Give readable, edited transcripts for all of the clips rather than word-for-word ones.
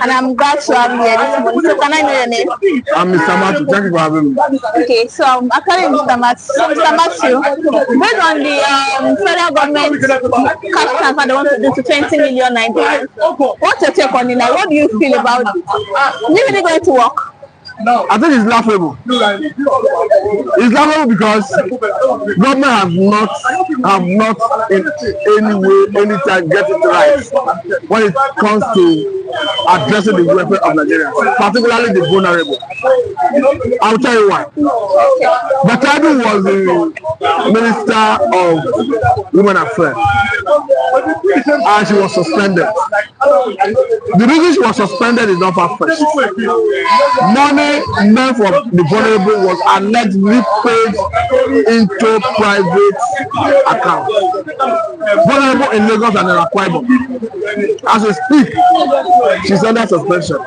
and I'm glad to have you here this morning. So can I know your name? I'm Mr. Matthew. Thank you for having me. Okay, so I'm actually Mr. Matthew. So Mr. Matthew, based on the federal government cash transfer they want to do to 20 million Nigerians, what's your take on it? Like, what do you feel about it? Is it really going to work? I think it's laughable. It's laughable because government have not in any way, any time get it right when it comes to addressing the welfare of Nigerians, particularly the vulnerable. I'll tell you why. Batadu was the Minister of Women Affairs, and she was suspended. The reason she was suspended is not far-fetched. Money meant for the vulnerable was allegedly paid into private accounts. Vulnerable in Lagos and in Akwa Ibom. As we speak, she's under suspension.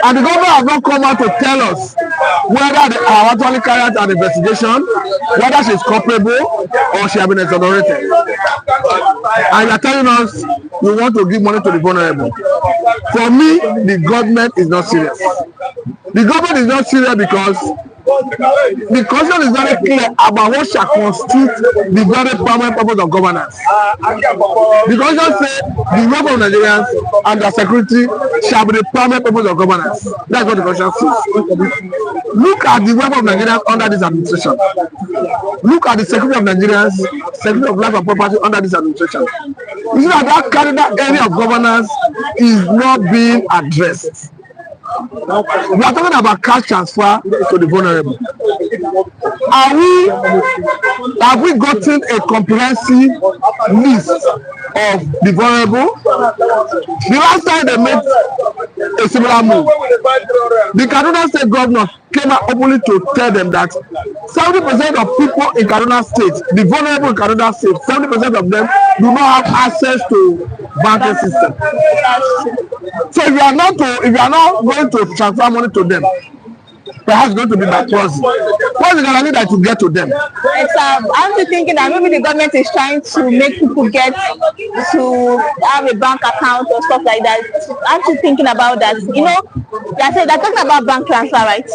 And the government has not come out to tell us whether they are actually carrying out an investigation, whether she's culpable or she has been exonerated. And you are telling us you want to give money to the vulnerable. For me, the government is not serious. The government is not serious because the constitution is very clear about what shall constitute the very permanent purpose of governance. The constitution says the welfare of Nigerians and their security shall be the permanent purpose of governance. That's what the constitution says. Look at the welfare of Nigerians under this administration. Look at the security of Nigerians, security of life and property under this administration. You see that area of governance is not being addressed. We are talking about cash transfer to the vulnerable. Have we gotten a comprehensive list of the vulnerable? The last time they made a similar move, the Kaduna State governor came out openly to tell them that 70% of people in Kaduna State, the vulnerable in Kaduna State, 70% of them do not have access to banking system. So if you are not going to transfer money to them, perhaps going to be by proxy. What's the guarantee that you get to them? I'm thinking that maybe the government is trying to make people get to have a bank account or stuff like that. I'm thinking about that. You know, they're talking about bank transfer, right?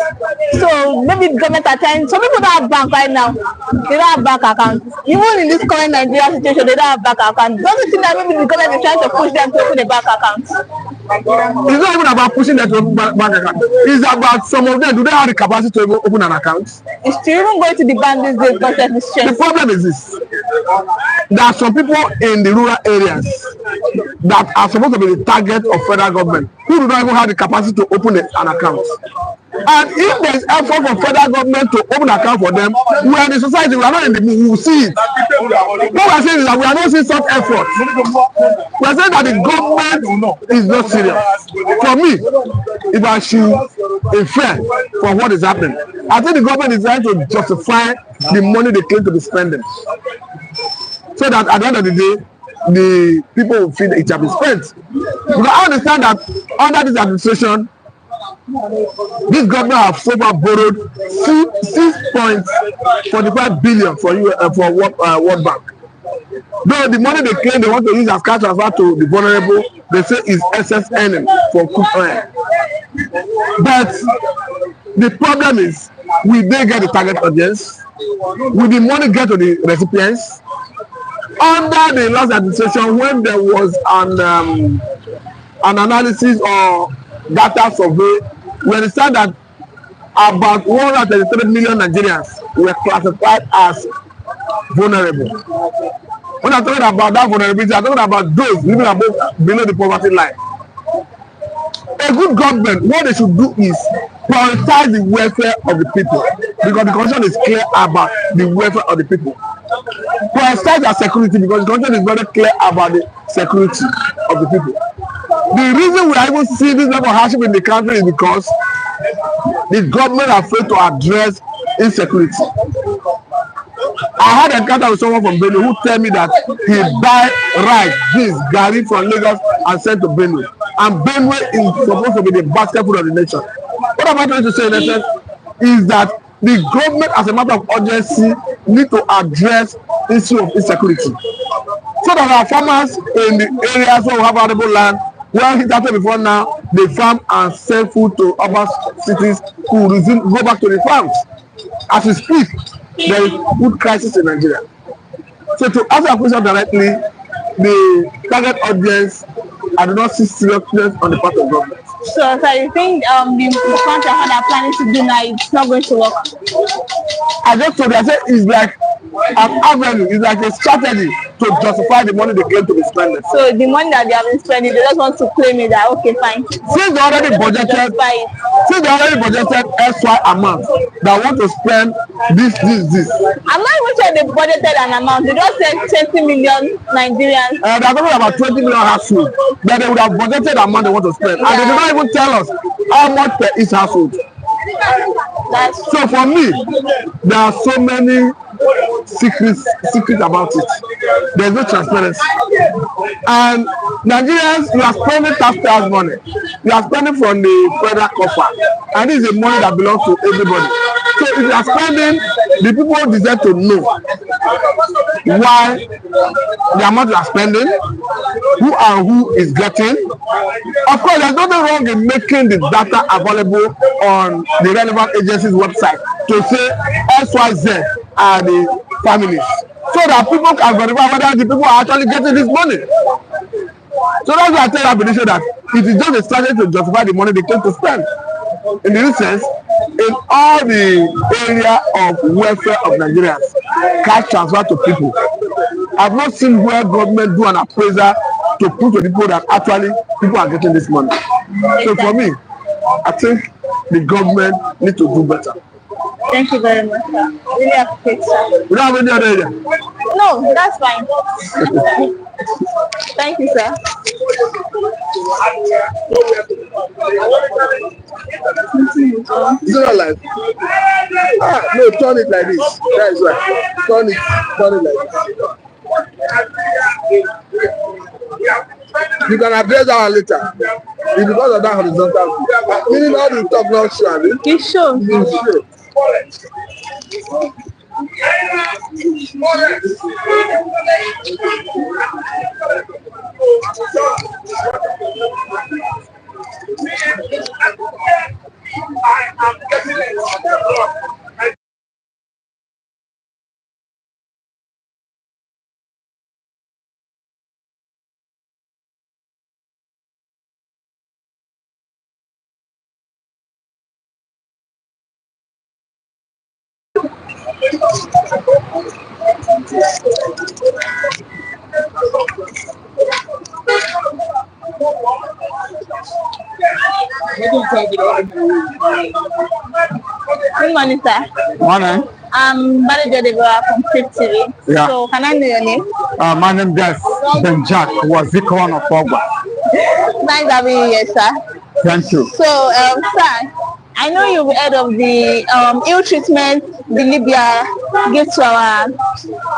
So maybe the government are trying. Some people don't have bank right now. They don't have bank account. Even in this current Nigeria situation, they don't have bank account. Don't you think that maybe the government is trying to push them to open a bank account? It's not even about pushing them to open bank account. It's about some of them. Do they have the capacity to open an account? It's still even going to the bank these days because of this change. The problem is this: there are some people in the rural areas that are supposed to be the target of federal government who do not even have the capacity to open an account. And if there is effort for federal government to open an account for them, we are in the society, we are not in the mood, we will see it. What we are saying is that we are not seeing such effort. We are saying that the government is not serious. For me, if I should infer from what is happening, I think the government is trying to justify the money they claim to be spending, so that at the end of the day, the people will feel it has been spent. Because I understand that under this administration, this government have so far borrowed 6.45 billion for World Bank. Though the money they claim they want to use as cash transfer to the vulnerable, they say is excess earning for cook oil. But the problem is, will they get the target audience? Will the money get to the recipients? Under the last administration, when there was an analysis or data survey, we understand that about 133 million Nigerians were classified as vulnerable. When I'm talking about that vulnerability, I'm talking about those living below the poverty line. A good government, what they should do is prioritize the welfare of the people, because the constitution is clear about the welfare of the people. Prioritize their security, because the constitution is very clear about the security of the people. The reason we are even seeing this level of hardship in the country is because the government are afraid to address insecurity. I had an encounter with someone from Benue who tell me that he buy rice, beans, garri from Lagos and sent to Benue. And Benue is supposed to be the basket food of the nation. What am I trying to say in essence is that the government, as a matter of urgency, need to address issue of insecurity, so that our farmers in the areas where we have arable land Well, it happened before now. They farm and sell food to other cities who resume, go back to the farms. As we speak, there is food crisis in Nigeria. So to answer your question directly, the target audience, I do not see seriousness on the part of government. So you think the contract that are planning to do now it's not going to work? I just told you, I said it's like an avenue, it's like a strategy to justify the money they claim to be spending. So the money that they have been spending, they just want to claim it that okay, fine. Since they already budgeted SY amount that want to spend this. I'm not even sure they budgeted an amount. They just said 20 million Nigerians. They're talking about 20 million households, but they would have budgeted the amount they want to spend, and they did not even tell us how much per each household. So for me, there are so many secrets about it. There's no transparency. And Nigerians, you are spending taxpayers' money. You are spending from the federal coffer, and this is the money that belongs to everybody. So if you are spending, the people deserve to know why the amount you are spending, who is getting. Of course, there's nothing wrong in making the data available on the relevant agency's website to say XYZ are the families, so that people can verify whether the people are actually getting this money. So that's why I tell Abidisha that it is just a strategy to justify the money they came to spend. In this sense, in all the area of welfare of Nigerians, cash transfer to people, I've not seen where government do an appraisal to prove to people that actually people are getting this money. So for me, I think the government need to do better. Thank you very much, sir. Really appreciate, sir. We don't have any other area? No, that's fine. Thank you, sir. Is it not live? No, turn it like this. That is right. Turn it like this. You can address that one later. It's because of that horizontal. Meaning all the talk not sure. It's sure. It's sure. Good morning, sir. Morning. I'm Manager Deborah from Trip TV. Yeah. So can I know your name? My name is Ben Jack, was the one of Ogba. Nice having you here, sir. Thank you. So, sir, I know you've heard of the ill treatment the Libya gave to our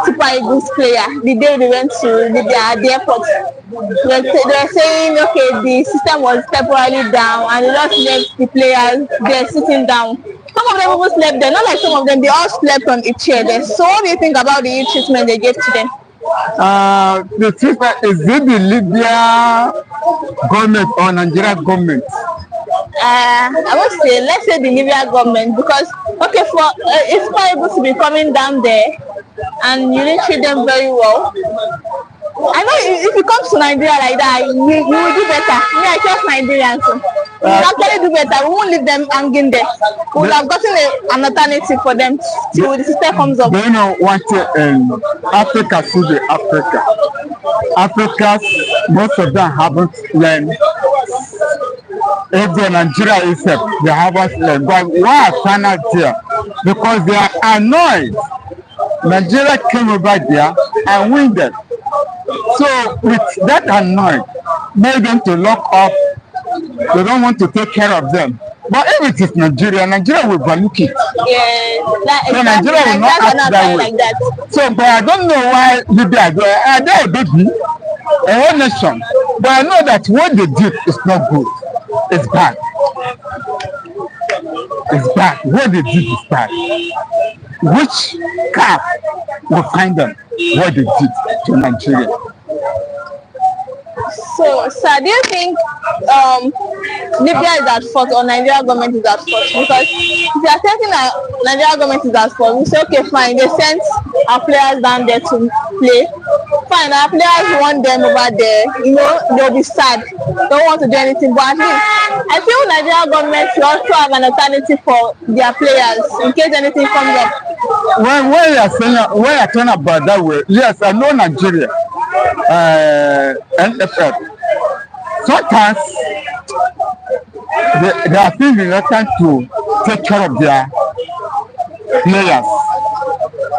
Super Eagles player the day they went to Libya at the airport. They were saying, okay, the system was temporarily down and they just left the players there sitting down. Some of them even slept there, not like some of them, they all slept on a chair there. So what do you think about the ill treatment they gave to them? The treatment, is it the Libya government or Nigeria government? I would say, let's say the Libya government, because okay, for it's possible to be coming down there and you didn't treat them very well. I know if it comes to Nigeria like that, you will do better. Me, I trust Nigerians. So we will actually do better. We won't leave them hanging there. We will have gotten an alternative for them till the system comes up. Do you know what Africa should be Africa? Africa, most of them haven't learned. If the Nigeria itself, they haven't learned. But why are China there? Because they are annoyed. Nigeria came over there and win them. So with that annoyed, made them to lock up. They don't want to take care of them. But if it is Nigeria, Nigeria will overlook it. Yes, so Nigeria will not act that way. Like that. So, but I don't know why Libya are they a baby, a whole nation. But I know that what they did is not good. It's bad. It's bad. What they did is bad. Which cap will find them what they did to Nigeria? So, sir, do you think Libya is at fault or Nigeria government is at fault? Because if you are thinking that Nigeria government is at fault, we say, okay, fine, they sent our players down there to play. Fine, our players want them over there. You know, they'll be sad. Don't want to do anything. But at least, I feel Nigeria government should also have an alternative for their players in case anything comes up. When you're talking about that way, yes, I know Nigeria, NFF. Sometimes they are still reluctant to take care of their players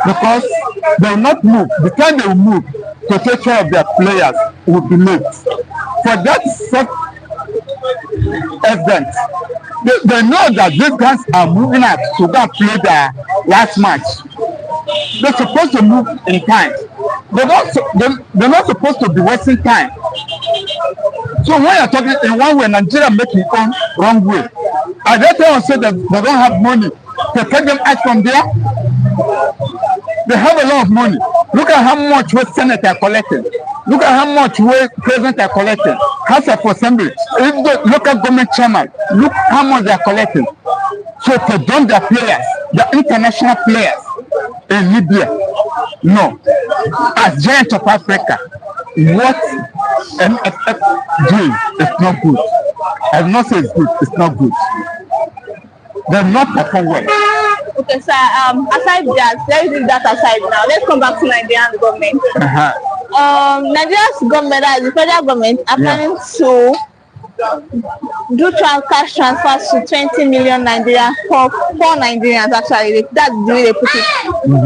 because they will not move. The time they will move to take care of their players will be late. For that event, they know that these guys are moving out to go and play their last match. They're supposed to move in time. They're not supposed to be wasting time. So when you're talking in one way, Nigeria make it on wrong way. And they tell us that they don't have money to take them out from there. They have a lot of money. Look at how much what Senate are collecting. Look at how much what President are collecting. House of Assembly. Even the local government chairman, look how much they are collecting. So to dump their players, the international players in Libya, no. As giant of Africa, what NFF doing is not good. I will not say it's good, it's not good. They're not perform well. Okay, sir, aside that, let's leave that aside now. Let's come back to Nigerian government. Nigeria's government, as the federal government, are planning to do cash transfers to 20 million Nigerians for Nigerians. Actually, that's the way they put it.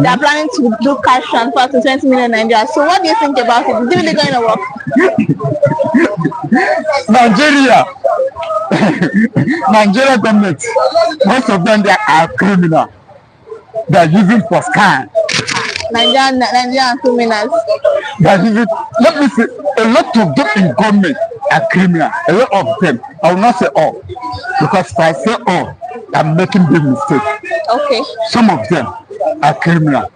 They are planning to do cash transfers to 20 million Nigerians. So, what do you think about it? Is it really going to work? Nigeria government, most of them they are criminal. They are using for scam. Nigerian criminals. They are using. Let me say, a lot of them in government are criminal. A lot of them. I will not say all, because if I say all, I'm making big mistake. Okay. Some of them are criminal.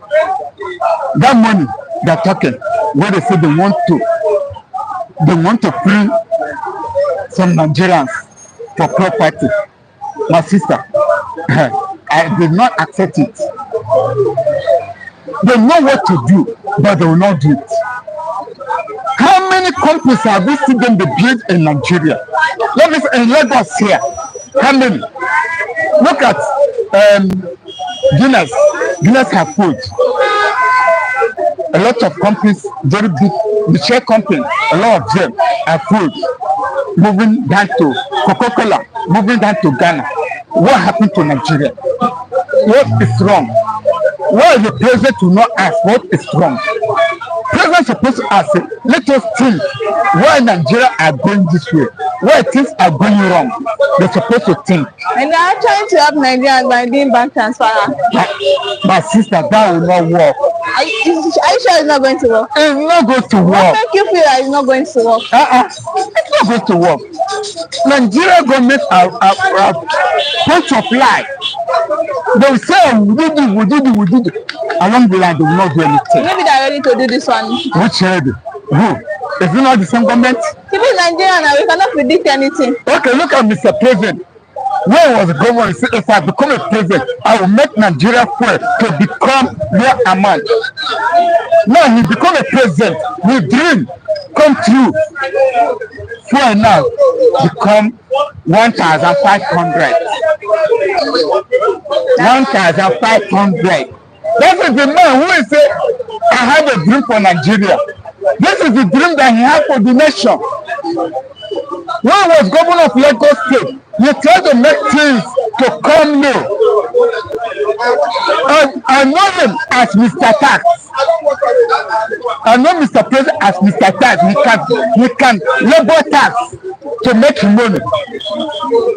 That money they're talking, where they say they want to free some Nigerians for property. My sister, I did not accept it. They know what to do, but they will not do it. How many companies have we seen them build in Nigeria? Let me say in Lagos here. How many? Look at Guinness have food. A lot of companies, very big, the share company, a lot of them are food. Moving down to Coca-Cola, moving down to Ghana. What happened to Nigeria? What is wrong? Why the president will not ask what is wrong? President supposed to ask, let us think why Nigeria are going this way, why things are going wrong. They're supposed to think. And they are trying to help Nigerians by doing bank transfer. My sister, that will not work. Are you sure it's not going to work? It's not going to work. What make you feel that it's not going to work? It's not going to work. Nigeria government are bunch of lies. They will say, we do this. Along the line, they will not do anything. Maybe they are ready to do this one. Which ready? Who? Is it not the same government? Even Nigeria now, we cannot predict anything. Okay, look at Mr. President. When he was a governor, he said, if I become a president, I will make Nigeria fair to become mere amount. Now he become a president, his dream come true. Fair now become 1,500. 1,500. That is the man who is say, I have a dream for Nigeria. This is the dream that he had for the nation. When he was governor of Lagos State, he tried to make things to come low. I know him as Mr. Tax. I know Mr. President as Mr. Tax. He can labor tax to make money.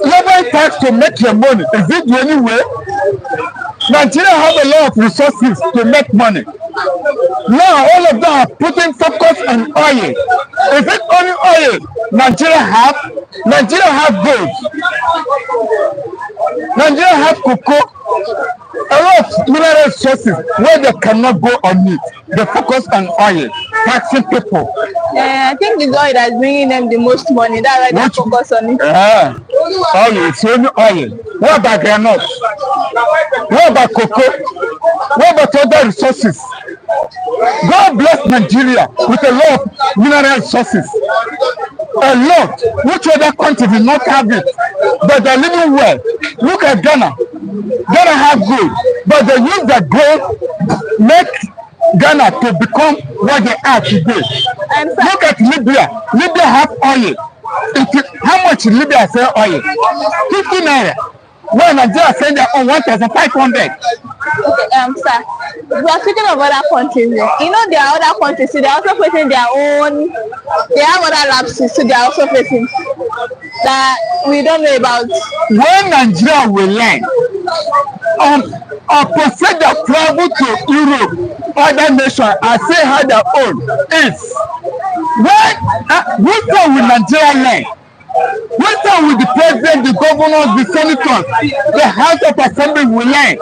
Labor tax to make your money. Is it the only way? Nigeria have a lot of resources to make money. Now all of them are putting focus on oil. Is it only oil Nigeria have? Nigeria have gold. Nigeria have cocoa. A lot of mineral resources where they cannot go on it. They focus on oil, taxing people. I think it's oil that's bringing them the most money. That's why they focus on it. Yeah, oil. It's only oil. What about granite? What about cocoa? What about other resources? God bless Nigeria with a lot of mineral resources. A lot. Which other country did not have it? But they're living well. Look at Ghana. Ghana have gold, but they use the gold make Ghana to become what they are today. Look at Libya. Libya have oil. How much Libya sell oil? 50 naira. When Nigeria send their own 1,500. Okay, sir. We are speaking of other countries. You know, there are other countries, so they are also facing their own. They have other lapses, so they are also facing that we don't know about. When Nigeria will learn, proceed the travel to Europe, other nations, and say how their own is. When which time will Nigeria learn? Which time will the president, the governors, the senators, the House of Assembly will learn?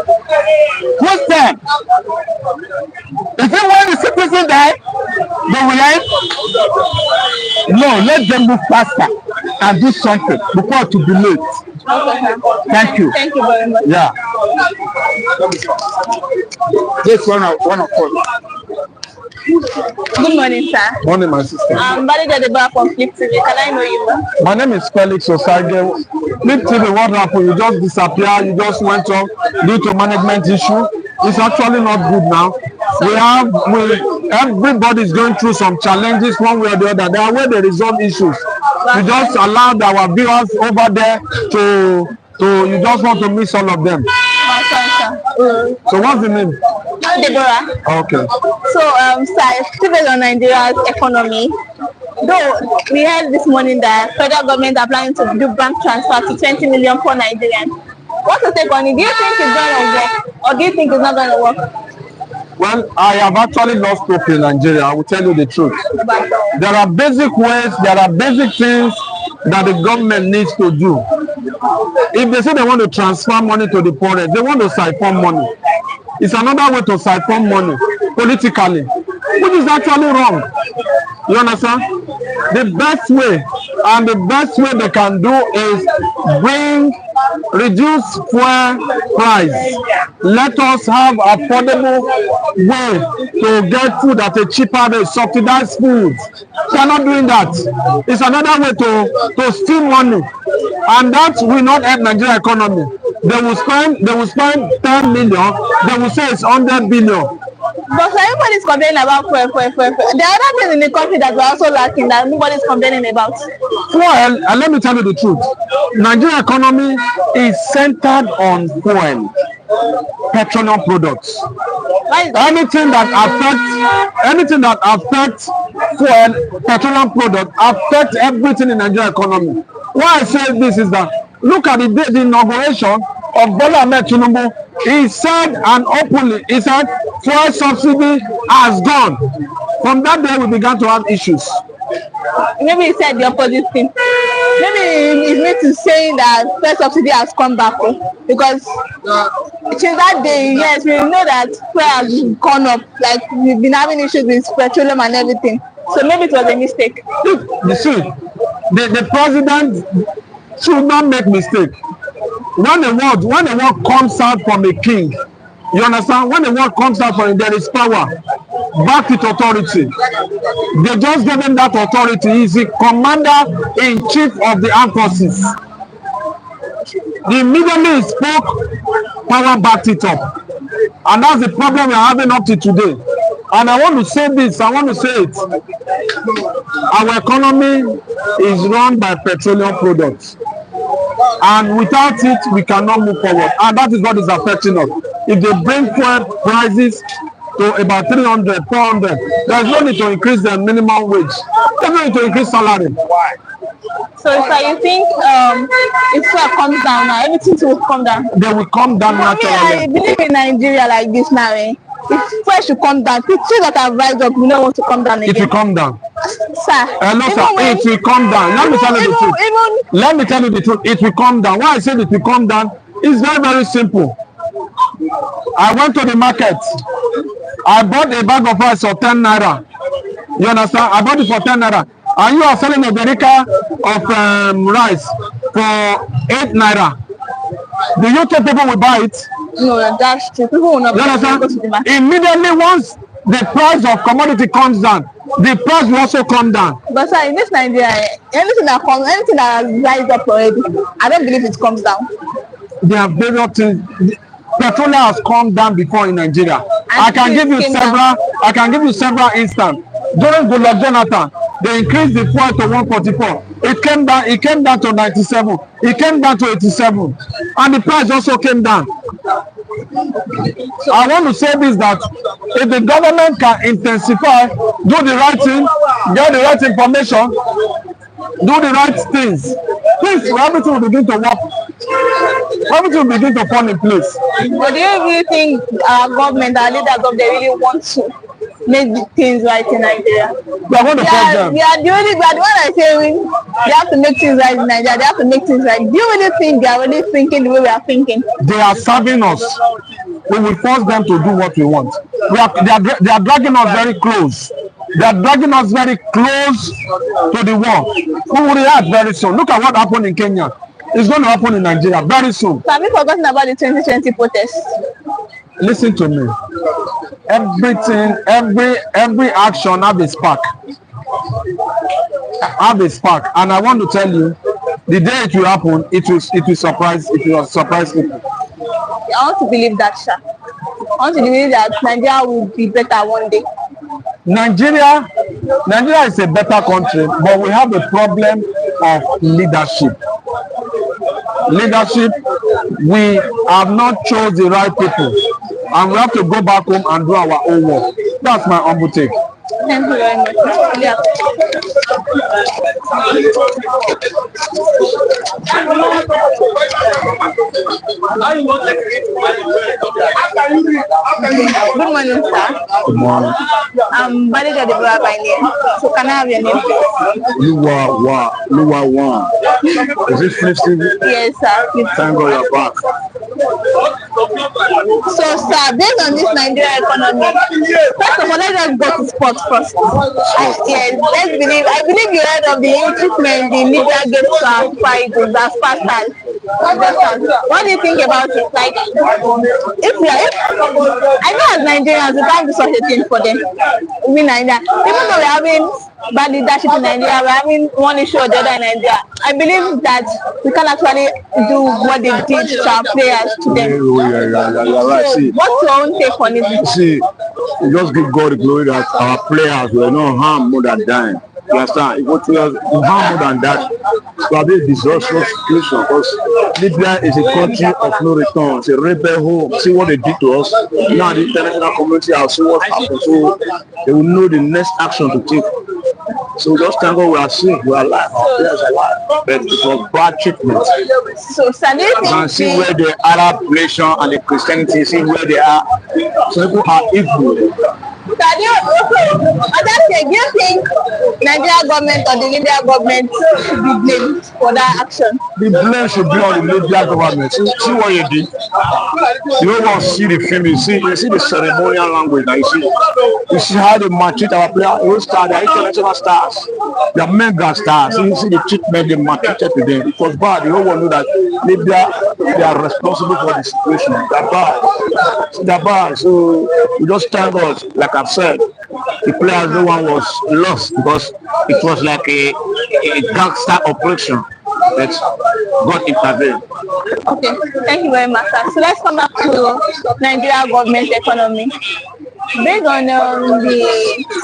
Which time? Is it when the citizens die, they will learn? No, let them move faster and do something before to be late. Okay. Thank you. Thank you very much. Yeah. This one of us. Good morning, sir. Morning, my sister. I'm Balida Deba from Flip TV. Can I know you? My name is Felix Osage. Flip TV, what happened? You just disappear. You just went off due to management issue. It's actually not good now. Everybody's going through some challenges one way or the other. There are ways they resolve issues. We just allowed our viewers over there to you just want to miss all of them. So what's the name? Deborah. Okay. So, sir, still based on Nigeria's economy, though we heard this morning that federal government are planning to do bank transfer to 20 million for Nigerians. What's your take on it? Do you think it's going to work, or do you think it's not going to work? Well, I have actually lost hope in Nigeria. I will tell you the truth. There are basic ways, there are basic things that the government needs to do. If they say they want to transfer money to the poorest, they want to siphon money. It's another way to siphon money politically, which is actually wrong. You understand? The best way they can do is reduce fuel price. Let us have affordable way to get food at a cheaper rate, subsidize food. They are not doing that. It's another way to steal money, and that will not help Nigerian economy. They will spend 10 million. They will say it's 100 billion. But everybody's complaining about fuel. There are other things in the country that we're also lacking that nobody's complaining about. Fuel, and let me tell you the truth. Nigerian economy is centered on fuel, petroleum products. Anything that affects fuel, petroleum products affect everything in Nigerian economy. Why I say this is that look at the inauguration of Bola Ahmed Tinubu. He said and openly, he said fuel subsidy has gone. From that day we began to have issues. Maybe he said the opposite thing. Maybe he's meant to say that fuel subsidy has come back, because since that day, yes, we know that fuel has gone up. Like, we've been having issues with petroleum and everything. So maybe it was a mistake. You see, the president should not make mistake. When a word comes out from a king, you understand? When a word comes out from him, there is power. Back with authority. They just gave him that authority. He's the commander-in-chief of the armed forces. Immediately he spoke, power backed it up. And that's the problem we're having up to today. And I want to say this, I want to say it. Our economy is run by petroleum products. And without it, we cannot move forward. And that is what is affecting us. If they bring fuel prices to about 300, 400, there's no need to increase the minimum wage. There's no need to increase salary. So you think if fuel comes down now, everything will come down? They will come down naturally. I believe in Nigeria like this now. If fuel should come down, things that have rise up, we don't want to come down again. It will come down. Sir. No, sir. It will come down. Let me tell you the truth. Let me tell you the truth. It will come down. Why I said it will come down? It's very, very simple. I went to the market. I bought a bag of rice for 10 naira. You understand? I bought it for 10 naira. And you are selling a derica of rice for 8 naira. Do you think people will buy it? No, that's true. People will not buy it. Immediately once the price of commodity comes down, the price will also come down. But sir, in this Nigeria, anything that rises up already, I don't believe it comes down. They have various things. Petroleum has come down before in Nigeria. I can give you several instances. During Govt Jonathan, they increased the fuel to 144. It came down to 97. It came down to 87. And the price also came down. I want to say this, that if the government can intensify, do the right thing, get the right information, do the right things, please, everything will begin to work. Everything will begin to fall in place. But do you really think our government, our leader government, they really want to make things right in Nigeria? We are going to force them. We are the one that saying they have to make things right in Nigeria. They have to make things right. Do you really think they are really thinking the way we are thinking? They are serving us. We will force them to do what we want. They are dragging us very close. They are dragging us very close to the wall. We will react very soon. Look at what happened in Kenya. It's going to happen in Nigeria very soon. So have you forgotten about the 2020 protests? Listen to me. Everything, every action have a spark. Have a spark. And I want to tell you, the day it will happen, it will surprise people. I want to believe that, sir. I want to believe that Nigeria will be better one day. Nigeria is a better country, but we have a problem of leadership. We have not chosen the right people, and we have to go back home and do our own work. That's my humble take. Thank you very much. Yeah. Good morning, sir. Good morning. I'm Badija Deborah by name. So can I have your name, please? Luwa One. Is it Flip TV? Yes, sir. Thank God you're back. So, sir, based on this Nigerian economy, first of all, let's just go to sports first. I believe you heard of the treatment the Libyan gave to our fighters as pastors. What do you think about it? Like, I know as Nigerians, we can't do such a thing for them. We Nigeria, even though we're having bad leadership in Nigeria, we're having one issue or the other in Nigeria. I believe that we can actually do what they did to our players to them. You're right. So, see, what's your own take on it? See, we just give God the glory that our players were not harmed more than dying. You understand? If what players harm more than that, it will be a disastrous situation, because Libya is a country of no return. It's a rebel home. See what they did to us. Now the international community has seen what happened, so they will know the next action to take. So just thank God we are safe, we are alive, our players are alive. But it was bad treatment. So, you can see where the Arab nation and the Christianity, see where they are. So people are evil. Do you think Nigeria government or the Libyan government should be blamed for that action? The blame should be on the Libyan government. See what you did. You don't want to see the film. You see the ceremonial language. Now you see how they maltreat our players. Those stars, they are international stars. They are mega stars. You see the treatment they maltreated to them. It was bad. You don't want to know that Libya, they are responsible for the situation. They're bad. So we just thank God. Like I've said, the players, no one was lost, because it was like a gangster operation that God intervened. Okay, thank you very much, sir. So let's come back to Nigeria government economy. Based on the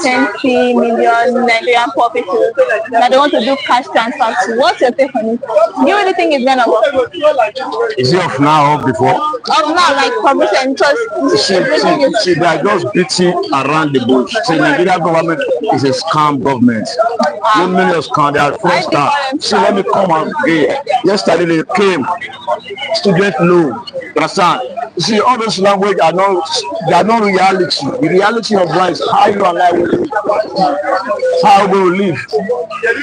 20 million Nigerian poor people that they want to do cash transfer to, what's your take on it? Do you really think it's going to work? Is it off now or before? Of now, like permission, because see, they are just beating around the bush. See, Nigeria government is a scam government. You mean a scam? They are fraudsters. See, let me come and get. Yesterday they came, student loan, understand? see, all those language are not, they are not reality. The reality of life is how you and I will live. How we will live.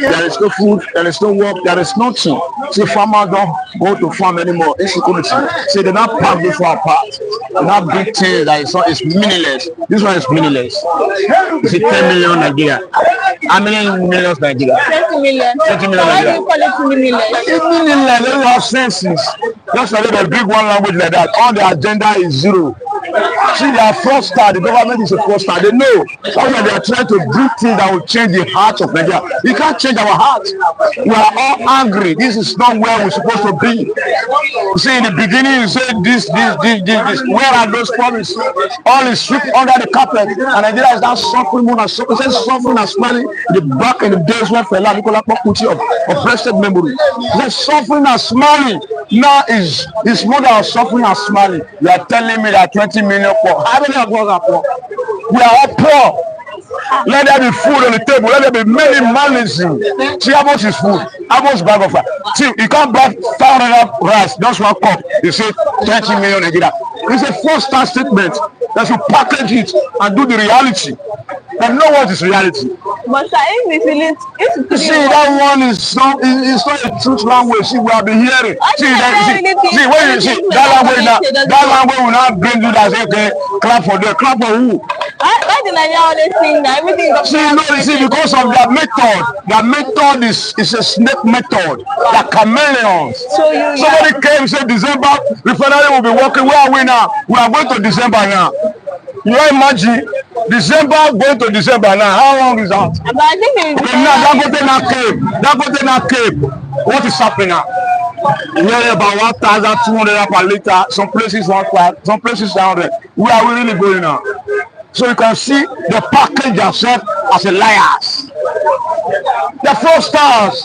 There is no food, there is no work, there is nothing. See, farmers don't go to farm anymore. Insecurity. See, they're not packed this far apart. They're not big things that is not, it's meaningless. This one is meaningless. You see, 10 million Nigeria. How many millions Nigeria? 20 million. 20 million Why do Nigeria. you call it meaningless? It's meaningless. They don't have senses. Just like they bring one language like that, all the agenda is zero. See, they are fraudsters. The government is a fraudster. They know. That's why they are trying to do things that will change the heart of Nigeria. You can't change our heart. We are all angry. This is not where we're supposed to be. You see, in the beginning, you said this. Where are those promises? All is swept under the carpet. And Nigeria is now suffering more and suffering. It says suffering and smiling. Back in the days when Fela Nicola Pakuti of blessed memory. It says suffering and smiling. Now is more than suffering and smiling. You are telling me that 20 million poor. How many of us are poor? We are all poor. Let there be food on the table. Let there be many malice. See how much is food? How much bag of rice? See, you can't buy 500 rice, just one cup. You say 20 million Nigeria. It's a first-time statement that you package it and do the reality. And know what is reality. But sir, if it's See, that one is not, it's not a truth language. See, we have been hearing. See, when you see that language now, that language will not bring you that say, okay, clap for them. Clap for who? Why did Nigeria always think that everything is See, no, you see, because of their method. Their method is a snake method. They're chameleons. So somebody came and said December, refinery will be working. Where are we now? We are going to December now. You imagine December going to December now. How long is that? But I think Dangote now came. What is happening now? You hear about 1,200 per liter. Some places 1,500. Some places 100. Where are we really going now? So you can see the package themselves as a liars. The fraudsters.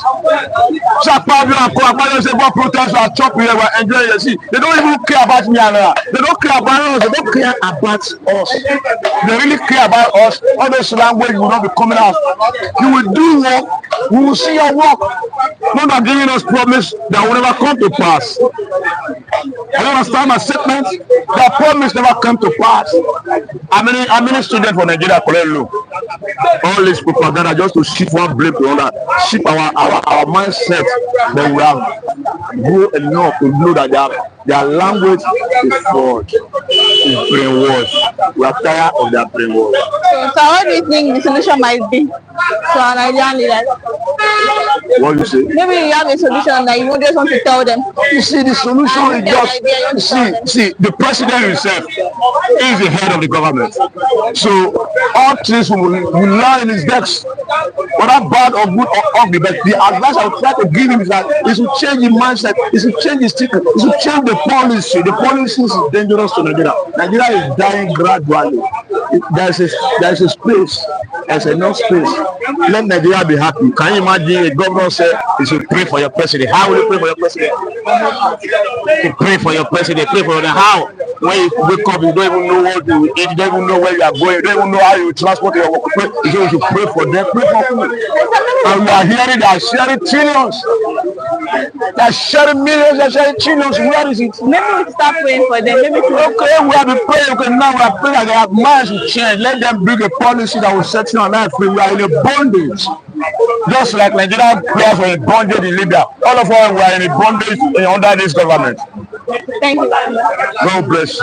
Sakpabio and Kwakwayo say what protest are chopping here, we're enjoying it. See, they don't even care about me and they don't care about us. They don't care about us. They really care about us. All those language will not be coming out. You will do work. We will see your work. Not giving us promise that will never come to pass. I don't understand my statement. That promise never come to pass. How many students for Nigeria collect loan? All this propaganda just to shift one blame to another, shift our mindset. Then we have grown enough to know that their language is fraud, is brainwash. We are tired of their brainwash. So what do you think the solution might be to our Nigerian leaders? What do you say? Maybe you have a solution that you just want to tell them. You see, the solution is just see the president himself is the head of the government. So all things will lie in his desk. Whether bad or good or ugly, but the advice I would try to give him is that he should change his mindset, he should change his thinking, he should change the policy. The policy is dangerous to Nigeria. Nigeria is dying gradually. There is a space. There's enough space. Let Nigeria be happy. Can you imagine a governor say you should pray for your president? How will you pray for your president? To pray for your president, pray for your how? When you wake up, you don't even know what you eat, you don't even know where you are going, you don't even know how you transport your work. You should pray for them, pray for who? And we are hearing they are sharing trillions. They are sharing millions, they are sharing trillions. Where is it? Maybe we start praying for them. Maybe okay, we have been praying. Okay, now we are praying that they have minds to change. Let them bring a policy that will set you on life free. We are in a bondage. Just like Nigerian players were in bondage in Libya. All of us were in a bondage under this government. Thank you. God bless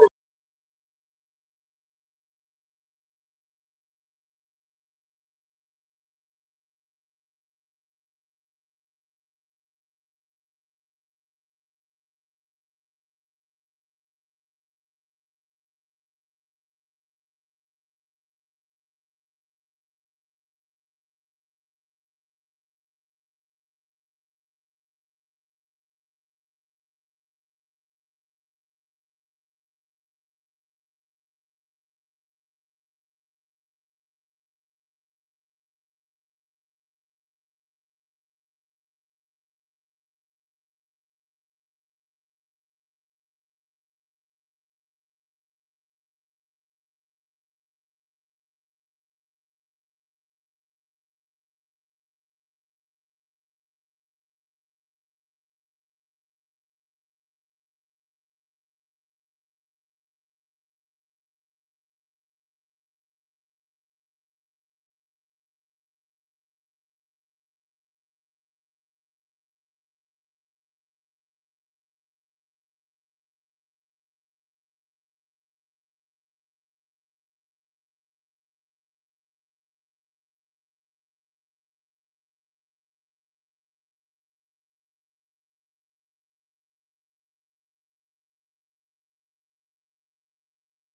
you.